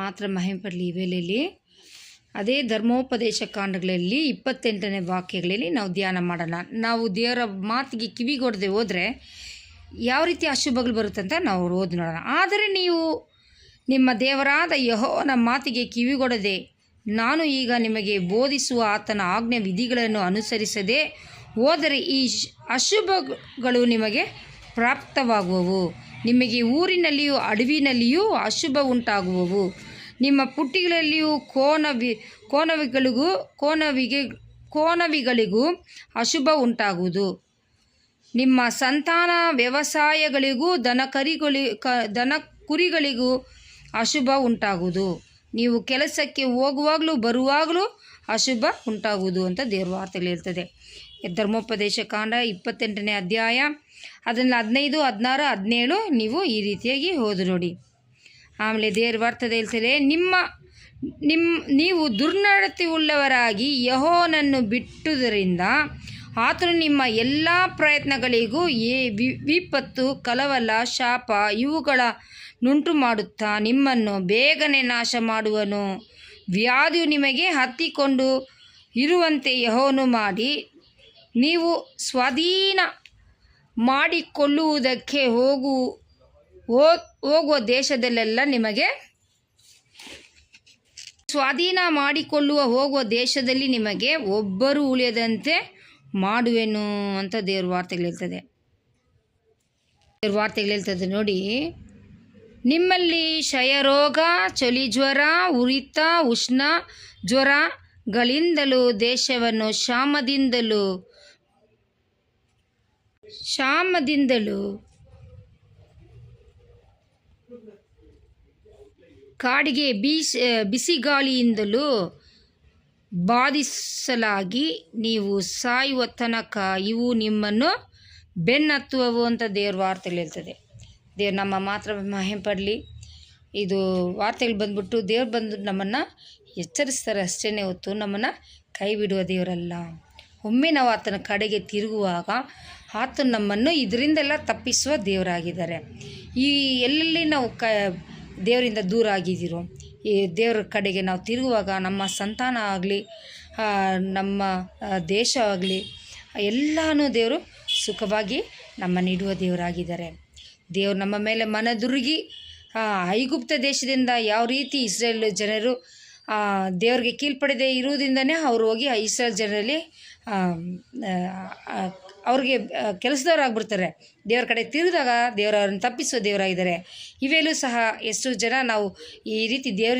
ಮಾತ್ರ ಮಹಿಮೆ ಪಡಲಿ. ಈ ವೇಳೆಯಲ್ಲಿ ಅದೇ ಧರ್ಮೋಪದೇಶ ಕಾಂಡಗಳಲ್ಲಿ 28ನೇ ವಾಕ್ಯಗಳಲ್ಲಿ ನಾವು ಧ್ಯಾನ ಮಾಡೋಣ. ನಾವು ದೇವರ ಮಾತಿಗೆ ಕಿವಿಗೊಡದೆ ಹೋದರೆ ಯಾವ ರೀತಿ ಅಶುಭಗಳು ಬರುತ್ತಂತ ನಾವು ಓದಿ ನೋಡೋಣ. ಆದರೆ ನೀವು ನಿಮ್ಮ ದೇವರಾದ ಯೆಹೋವನ ಮಾತಿಗೆ ಕಿವಿಗೊಡದೆ ನಾನು ಈಗ ನಿಮಗೆ ಬೋಧಿಸುವ ಆತನ ಆಜ್ಞೆ ವಿಧಿಗಳನ್ನು ಅನುಸರಿಸದೆ ಹೋದರೆ ಈ ಅಶುಭಗಳು ನಿಮಗೆ ಪ್ರಾಪ್ತವಾಗುವವು. ನಿಮಗೆ ಊರಿನಲ್ಲಿಯೂ ಅಡವಿನಲ್ಲಿಯೂ ಅಶುಭ ಉಂಟಾಗುವವು. ನಿಮ್ಮ ಪುಟ್ಟಿಗಳಲ್ಲಿಯೂ ಕೋನವಿಗಳಿಗೂ ಅಶುಭ ಉಂಟಾಗುವುದು. ನಿಮ್ಮ ಸಂತಾನ ವ್ಯವಸಾಯಗಳಿಗೂ ದನ ಕುರಿಗಳಿಗೂ ಅಶುಭ ಉಂಟಾಗುವುದು. ನೀವು ಕೆಲಸಕ್ಕೆ ಹೋಗುವಾಗಲೂ ಬರುವಾಗಲೂ ಅಶುಭ ಉಂಟಾಗುವುದು ಅಂತ ದೇವ್ರ ವಾರ್ತೆಗಳು ಹೇಳ್ತದೆ. ಧರ್ಮೋಪದೇಶ ಕಾಂಡ 28ನೇ ಅಧ್ಯಾಯ ಅದನ್ನು 15, 16, 17 ನೀವು ಈ ರೀತಿಯಾಗಿ ಓದು ನೋಡಿ. ಆಮೇಲೆ ದೇವ್ರ ವಾರ್ತೆಯಲ್ಲಿ ಹೇಳ್ತಾರೆ, ನೀವು ದುರ್ನಡತೆ ಉಳ್ಳವರಾಗಿ ಯೆಹೋವನನ್ನು ಬಿಟ್ಟುದರಿಂದ ಆತನು ನಿಮ್ಮ ಎಲ್ಲ ಪ್ರಯತ್ನಗಳಿಗೂ ವಿಪತ್ತು, ಕಲವಲ, ಶಾಪ ಇವುಗಳನ್ನುಂಟು ಮಾಡುತ್ತಾ ನಿಮ್ಮನ್ನು ಬೇಗನೆ ನಾಶ ಮಾಡುವನು. ವ್ಯಾಧಿಯು ನಿಮಗೆ ಹತ್ತಿಕೊಂಡು ಇರುವಂತೆ ಯೆಹೋವನು ಮಾಡಿ ನೀವು ಸ್ವಾಧೀನ ಮಾಡಿಕೊಳ್ಳುವುದಕ್ಕೆ ಹೋಗುವ ದೇಶದಲ್ಲೆಲ್ಲ ನಿಮಗೆ ದೇಶದಲ್ಲಿ ನಿಮಗೆ ಒಬ್ಬರು ಉಳಿಯದಂತೆ ಮಾಡುವೆನು ಅಂತ ದೇವ್ರ ವಾರ್ತೆಗಳು ಹೇಳ್ತದೆ. ದೇವ್ರ ವಾರ್ತೆಗಳು ಹೇಳ್ತದೆ ನೋಡಿ. ನಿಮ್ಮಲ್ಲಿ ಕ್ಷಯರೋಗ, ಚಳಿಜ್ವರ, ಉರಿತ, ಉಷ್ಣ ಜ್ವರಗಳಿಂದಲೂ ದೇಶವನ್ನು ಕ್ಷಾಮದಿಂದಲೂ ಕಾಡಿಗೆ ಬಿಸಿಗಾಳಿಯಿಂದಲೂ ಬಾಧಿಸಲಾಗಿ ನೀವು ಸಾಯುವ ತನಕ ಇವು ನಿಮ್ಮನ್ನು ಬೆನ್ನತ್ತುವವು ಅಂತ ದೇವ್ರ ವಾರ್ತೆಗಳು ಹೇಳ್ತದೆ. ದೇವ್ರು ನಮ್ಮ ಮಾತ್ರ ಮಹಿಮೆ ಪಡಲಿ. ಇದು ವಾರ್ತೆಗಳು ಬಂದ್ಬಿಟ್ಟು ದೇವ್ರು ಬಂದು ನಮ್ಮನ್ನು ಎಚ್ಚರಿಸ್ತಾರೆ ಅಷ್ಟೇ ಹೊತ್ತು ನಮ್ಮನ್ನು ಕೈ ಬಿಡುವ ದೇವರಲ್ಲ. ಒಮ್ಮೆ ನಾವು ಆತನ ಕಡೆಗೆ ತಿರುಗುವಾಗ ಆತನು ನಮ್ಮನ್ನು ಇದರಿಂದೆಲ್ಲ ತಪ್ಪಿಸುವ ದೇವರಾಗಿದ್ದಾರೆ. ಈ ಎಲ್ಲೆಲ್ಲಿ ನಾವು ದೇವರಿಂದ ದೂರ ಆಗಿದ್ದೀರೋ ಈ ದೇವರ ಕಡೆಗೆ ನಾವು ತಿರುಗುವಾಗ ನಮ್ಮ ಸಂತಾನ ಆಗಲಿ, ನಮ್ಮ ದೇಶ ಆಗಲಿ ಎಲ್ಲನೂ ದೇವರು ಸುಖವಾಗಿ ನಮ್ಮನ್ನು ಇಡುವ ದೇವರಾಗಿದ್ದಾರೆ. ದೇವರು ನಮ್ಮ ಮೇಲೆ ಮನದುರುಗಿ ಐಗುಪ್ತ ದೇಶದಿಂದ ಯಾವ ರೀತಿ ಇಸ್ರೇಲ್ ಜನರು ದೇವ್ರಿಗೆ ಕೀಳ್ಪಡದೆ ಇರುವುದರಿಂದನೇ ಅವರು ಹೋಗಿ ಇಸ್ರೇಲ್ ಜನರಲ್ಲಿ ಅವ್ರಿಗೆ ಕೆಲಸದವರಾಗ್ಬಿಡ್ತಾರೆ. ದೇವ್ರ ಕಡೆ ತಿರುಗಿದಾಗ ದೇವರವ್ರನ್ನ ತಪ್ಪಿಸೋ ದೇವರಾಗಿದ್ದಾರೆ. ಇವೆಲ್ಲೂ ಸಹ ಎಷ್ಟು ಜನ ನಾವು ಈ ರೀತಿ ದೇವರಿಂದ